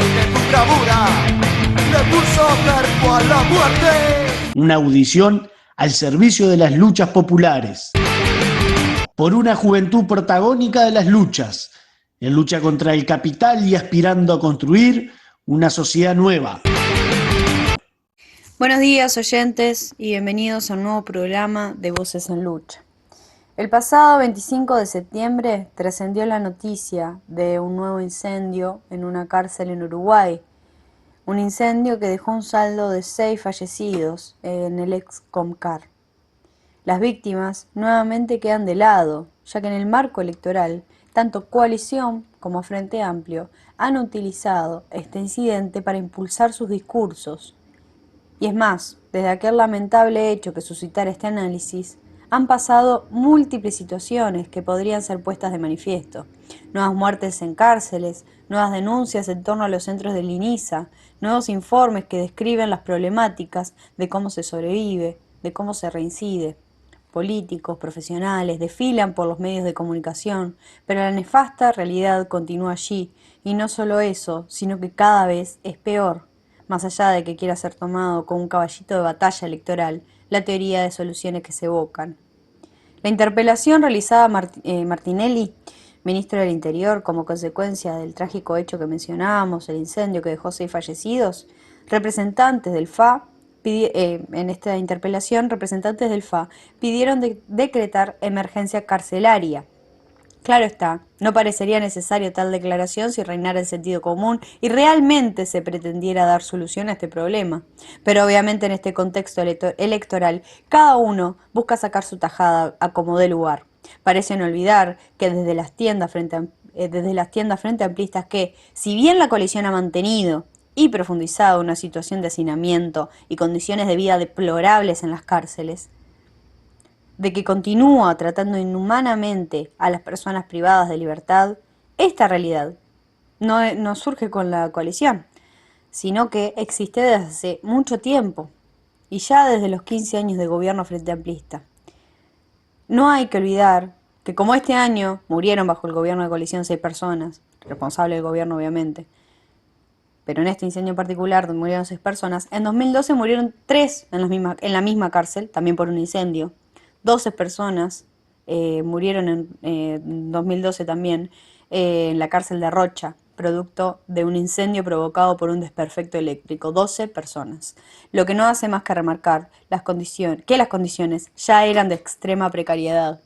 de tu bravura le puso cerco a la muerte. Una audición al servicio de las luchas populares. Por una juventud protagónica de las luchas, en lucha contra el capital y aspirando a construir una sociedad nueva. Buenos días, oyentes, y bienvenidos a un nuevo programa de Voces en Lucha. El pasado 25 de septiembre trascendió la noticia de un nuevo incendio en una cárcel en Uruguay. Un incendio que dejó un saldo de 6 fallecidos en el ex Comcar. Las víctimas nuevamente quedan de lado, ya que en el marco electoral, tanto Coalición como Frente Amplio han utilizado este incidente para impulsar sus discursos. Y es más, desde aquel lamentable hecho que suscitara este análisis, han pasado múltiples situaciones que podrían ser puestas de manifiesto. Nuevas muertes en cárceles, nuevas denuncias en torno a los centros del INISA, nuevos informes que describen las problemáticas de cómo se sobrevive, de cómo se reincide. Políticos, profesionales, desfilan por los medios de comunicación, pero la nefasta realidad continúa allí, y no solo eso, sino que cada vez es peor. Más allá de que quiera ser tomado como un caballito de batalla electoral, la teoría de soluciones que se evocan. La interpelación realizada a Martinelli, ministro del Interior, como consecuencia del trágico hecho que mencionábamos, el incendio que dejó 6 fallecidos, representantes del FA, en esta interpelación, representantes del FA pidieron decretar emergencia carcelaria. Claro está, no parecería necesario tal declaración si reinara el sentido común y realmente se pretendiera dar solución a este problema. Pero obviamente en este contexto electoral, cada uno busca sacar su tajada a como dé lugar. Parecen olvidar que desde las tiendas frente amplistas que, si bien la coalición ha mantenido y profundizado una situación de hacinamiento y condiciones de vida deplorables en las cárceles, de que continúa tratando inhumanamente a las personas privadas de libertad, esta realidad no surge con la coalición, sino que existe desde hace mucho tiempo, y ya desde los 15 años de gobierno frente amplista. No hay que olvidar que como este año murieron bajo el gobierno de coalición 6 personas, responsable del gobierno obviamente, pero en este incendio en particular donde murieron 6 personas, en 2012 murieron 3 en la misma cárcel, también por un incendio. 12 personas murieron en 2012 también en la cárcel de Rocha, producto de un incendio provocado por un desperfecto eléctrico. 12 personas. Lo que no hace más que remarcar que las condiciones ya eran de extrema precariedad.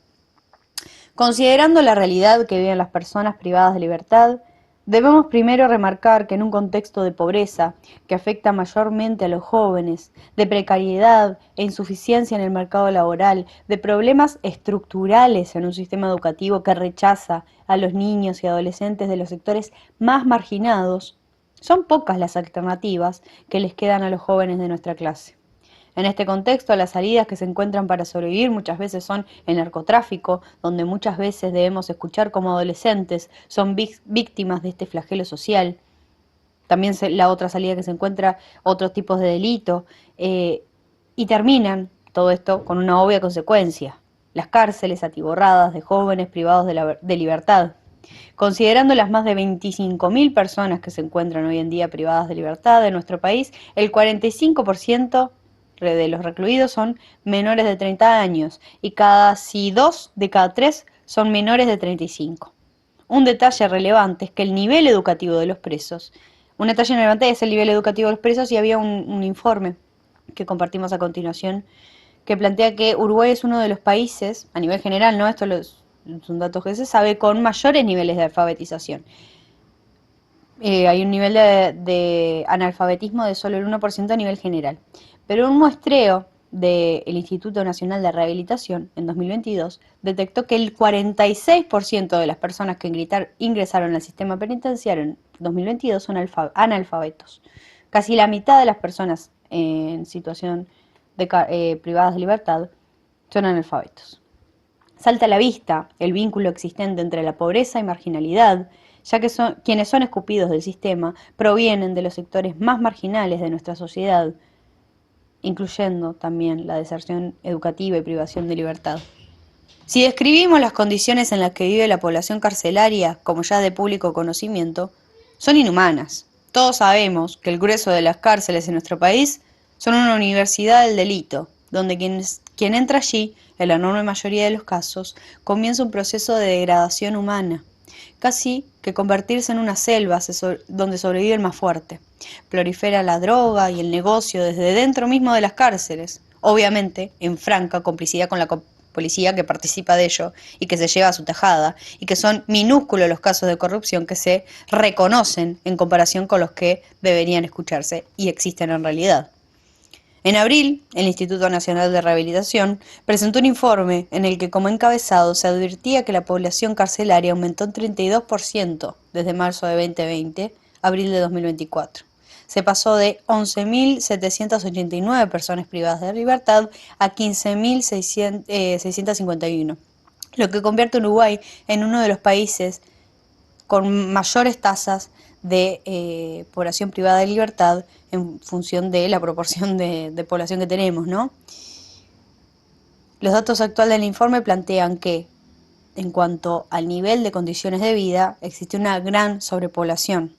Considerando la realidad que viven las personas privadas de libertad, debemos primero remarcar que en un contexto de pobreza que afecta mayormente a los jóvenes, de precariedad e insuficiencia en el mercado laboral, de problemas estructurales en un sistema educativo que rechaza a los niños y adolescentes de los sectores más marginados, son pocas las alternativas que les quedan a los jóvenes de nuestra clase. En este contexto, las salidas que se encuentran para sobrevivir muchas veces son el narcotráfico, donde muchas veces debemos escuchar como adolescentes son víctimas de este flagelo social. También la otra salida que se encuentra, otros tipos de delito, y terminan todo esto con una obvia consecuencia: las cárceles atiborradas de jóvenes privados de libertad. Considerando las más de 25.000 personas que se encuentran hoy en día privadas de libertad en nuestro país, el 45% de los recluidos son menores de 30 años y casi 2 de cada 3 son menores de 35. Un detalle relevante es que el nivel educativo de los presos, un detalle relevante es el nivel educativo de los presos, y había un informe que compartimos a continuación que plantea que Uruguay es uno de los países, a nivel general, ¿no? Esto son datos que se sabe, con mayores niveles de alfabetización. Hay un nivel de analfabetismo de solo el 1% a nivel general. Pero un muestreo del Instituto Nacional de Rehabilitación en 2022 detectó que el 46% de las personas que ingresaron al sistema penitenciario en 2022 son analfabetos. Casi la mitad de las personas en situación privadas de libertad son analfabetos. Salta a la vista el vínculo existente entre la pobreza y marginalidad, ya que quienes son escupidos del sistema provienen de los sectores más marginales de nuestra sociedad, incluyendo también la deserción educativa y privación de libertad. Si describimos las condiciones en las que vive la población carcelaria, como ya de público conocimiento, son inhumanas. Todos sabemos que el grueso de las cárceles en nuestro país son una universidad del delito, donde quien entra allí, en la enorme mayoría de los casos, comienza un proceso de degradación humana, casi que convertirse en una selva donde sobrevive el más fuerte. Prolifera la droga y el negocio desde dentro mismo de las cárceles, obviamente en franca complicidad con la policía que participa de ello y que se lleva a su tajada, y que son minúsculos los casos de corrupción que se reconocen en comparación con los que deberían escucharse y existen en realidad. En abril, el Instituto Nacional de Rehabilitación presentó un informe en el que, como encabezado, se advertía que la población carcelaria aumentó en 32% desde marzo de 2020 a abril de 2024. Se pasó de 11.789 personas privadas de libertad a 15.651, lo que convierte a Uruguay en uno de los países con mayores tasas de población privada de libertad en función de la proporción de población que tenemos, ¿no? Los datos actuales del informe plantean que, en cuanto al nivel de condiciones de vida, existe una gran sobrepoblación.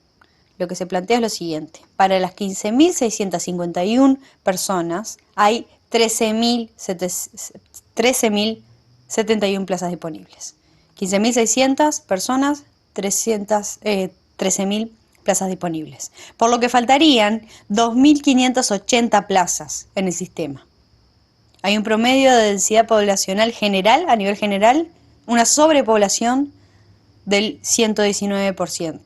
Lo que se plantea es lo siguiente: para las 15.651 personas hay 13.071 plazas disponibles. 15.600 personas, 13.000 plazas disponibles, por lo que faltarían 2.580 plazas en el sistema. Hay un promedio de densidad poblacional general, a nivel general, una sobrepoblación del 119%.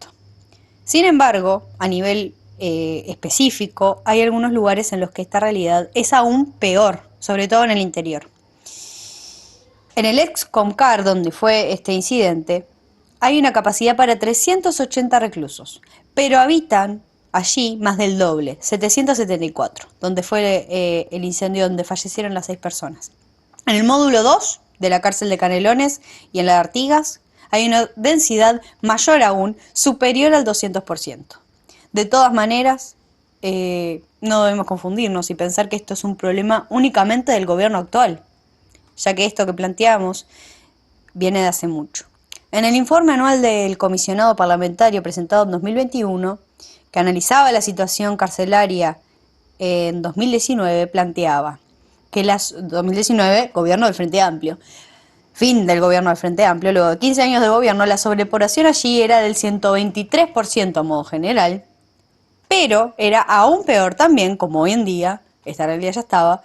Sin embargo, a nivel específico, hay algunos lugares en los que esta realidad es aún peor, sobre todo en el interior. En el ex Comcar, donde fue este incidente, hay una capacidad para 380 reclusos, pero habitan allí más del doble, 774, donde fue el incendio donde fallecieron las 6 personas. En el módulo 2 de la cárcel de Canelones y en la de Artigas hay una densidad mayor aún, superior al 200%. De todas maneras, no debemos confundirnos y pensar que esto es un problema únicamente del gobierno actual, ya que esto que planteamos viene de hace mucho. En el informe anual del comisionado parlamentario presentado en 2021, que analizaba la situación carcelaria en 2019, planteaba que 2019, gobierno del Frente Amplio, fin del gobierno del Frente Amplio, luego de 15 años de gobierno, la sobrepoblación allí era del 123% a modo general, pero era aún peor también, como hoy en día, esta realidad ya estaba,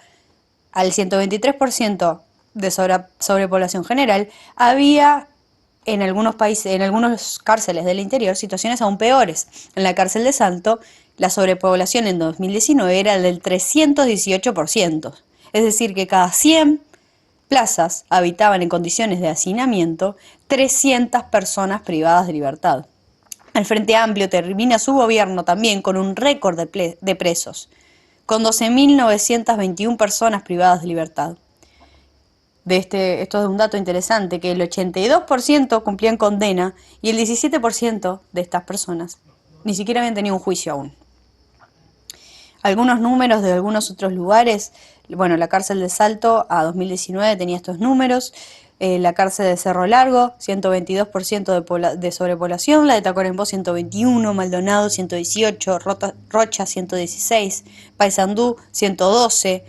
al 123% de sobrepoblación general, había en algunos países, en algunos cárceles del interior, situaciones aún peores. En la cárcel de Salto, la sobrepoblación en 2019 era del 318%. Es decir, que cada 100 plazas habitaban en condiciones de hacinamiento 300 personas privadas de libertad. El Frente Amplio termina su gobierno también con un récord de presos, con 12.921 personas privadas de libertad. Esto es un dato interesante, que el 82% cumplían condena y el 17% de estas personas ni siquiera habían tenido un juicio aún. Algunos números de algunos otros lugares: bueno, la cárcel de Salto a 2019 tenía estos números, la cárcel de Cerro Largo, 122% de sobrepoblación, la de Tacuarembó 121, Maldonado 118, Rocha 116, Paysandú 112,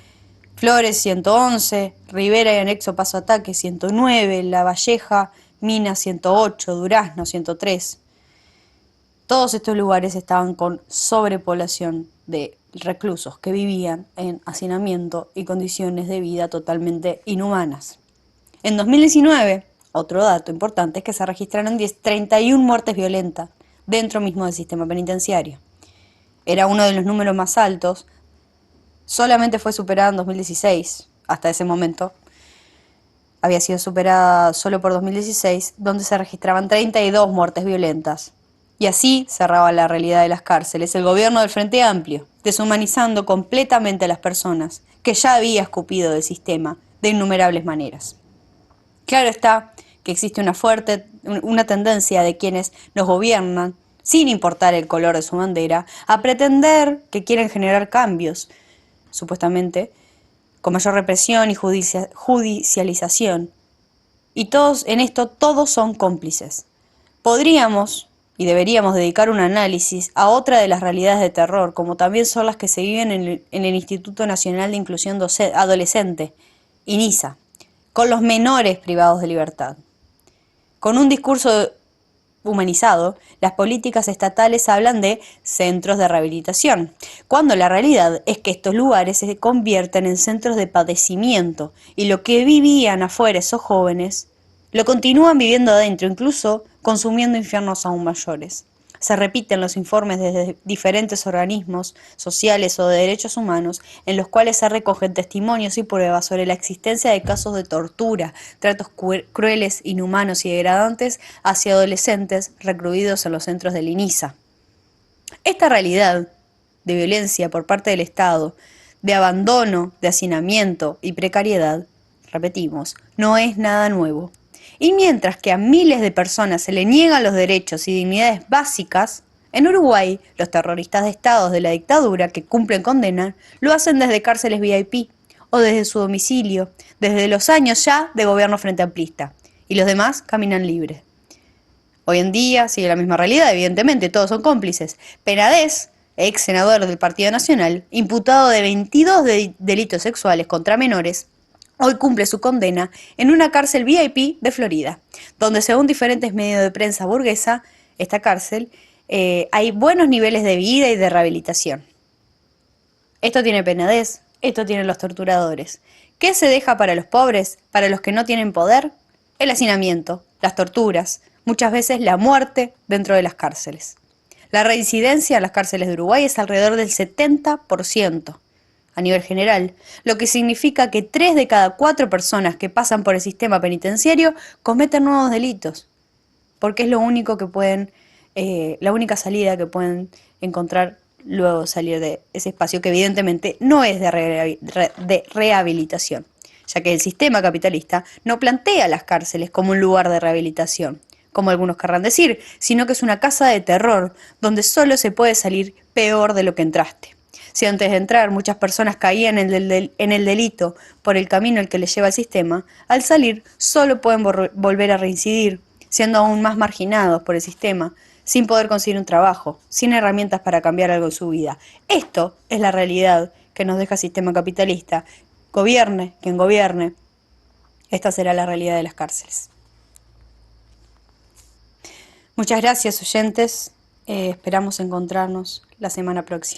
Flores 111, Rivera y Anexo Paso Ataque 109, La Valleja, Minas 108, Durazno 103. Todos estos lugares estaban con sobrepoblación de reclusos que vivían en hacinamiento y condiciones de vida totalmente inhumanas. En 2019, otro dato importante es que se registraron 31 muertes violentas dentro mismo del sistema penitenciario. Era uno de los números más altos. Solamente fue superada en 2016, hasta ese momento. Había sido superada solo por 2016, donde se registraban 32 muertes violentas. Y así cerraba la realidad de las cárceles el gobierno del Frente Amplio, deshumanizando completamente a las personas que ya había escupido del sistema de innumerables maneras. Claro está que existe una tendencia de quienes nos gobiernan, sin importar el color de su bandera, a pretender que quieren generar cambios, supuestamente, con mayor represión y judicialización. Y todos son cómplices. Podríamos, y deberíamos dedicar un análisis a otra de las realidades de terror, como también son las que se viven en el Instituto Nacional de Inclusión Adolescente, INISA, con los menores privados de libertad. Con un discurso humanizado, las políticas estatales hablan de centros de rehabilitación, cuando la realidad es que estos lugares se convierten en centros de padecimiento y lo que vivían afuera esos jóvenes lo continúan viviendo adentro, incluso consumiendo infiernos aún mayores. Se repiten los informes desde diferentes organismos sociales o de derechos humanos en los cuales se recogen testimonios y pruebas sobre la existencia de casos de tortura, tratos crueles, inhumanos y degradantes hacia adolescentes recluidos en los centros del INISA. Esta realidad de violencia por parte del Estado, de abandono, de hacinamiento y precariedad, repetimos, no es nada nuevo. Y mientras que a miles de personas se le niegan los derechos y dignidades básicas, en Uruguay los terroristas de estados de la dictadura que cumplen condena lo hacen desde cárceles VIP o desde su domicilio, desde los años ya de gobierno frente amplista, y los demás caminan libres. Hoy en día sigue la misma realidad, evidentemente, todos son cómplices. Penades, ex senador del Partido Nacional, imputado de 22 delitos sexuales contra menores, hoy cumple su condena en una cárcel VIP de Florida, donde según diferentes medios de prensa burguesa, esta cárcel, hay buenos niveles de vida y de rehabilitación. Esto tiene Penades, esto tienen los torturadores. ¿Qué se deja para los pobres, para los que no tienen poder? El hacinamiento, las torturas, muchas veces la muerte dentro de las cárceles. La reincidencia en las cárceles de Uruguay es alrededor del 70%. A nivel general, lo que significa que 3 de cada 4 personas que pasan por el sistema penitenciario cometen nuevos delitos, porque es lo único que pueden, la única salida que pueden encontrar luego de salir de ese espacio, que evidentemente no es de rehabilitación, ya que el sistema capitalista no plantea las cárceles como un lugar de rehabilitación, como algunos querrán decir, sino que es una casa de terror donde solo se puede salir peor de lo que entraste. Si antes de entrar muchas personas caían en el delito por el camino al que les lleva el sistema, al salir solo pueden volver a reincidir, siendo aún más marginados por el sistema, sin poder conseguir un trabajo, sin herramientas para cambiar algo en su vida. Esto es la realidad que nos deja el sistema capitalista. Gobierne quien gobierne, esta será la realidad de las cárceles. Muchas gracias, oyentes. Esperamos encontrarnos la semana próxima.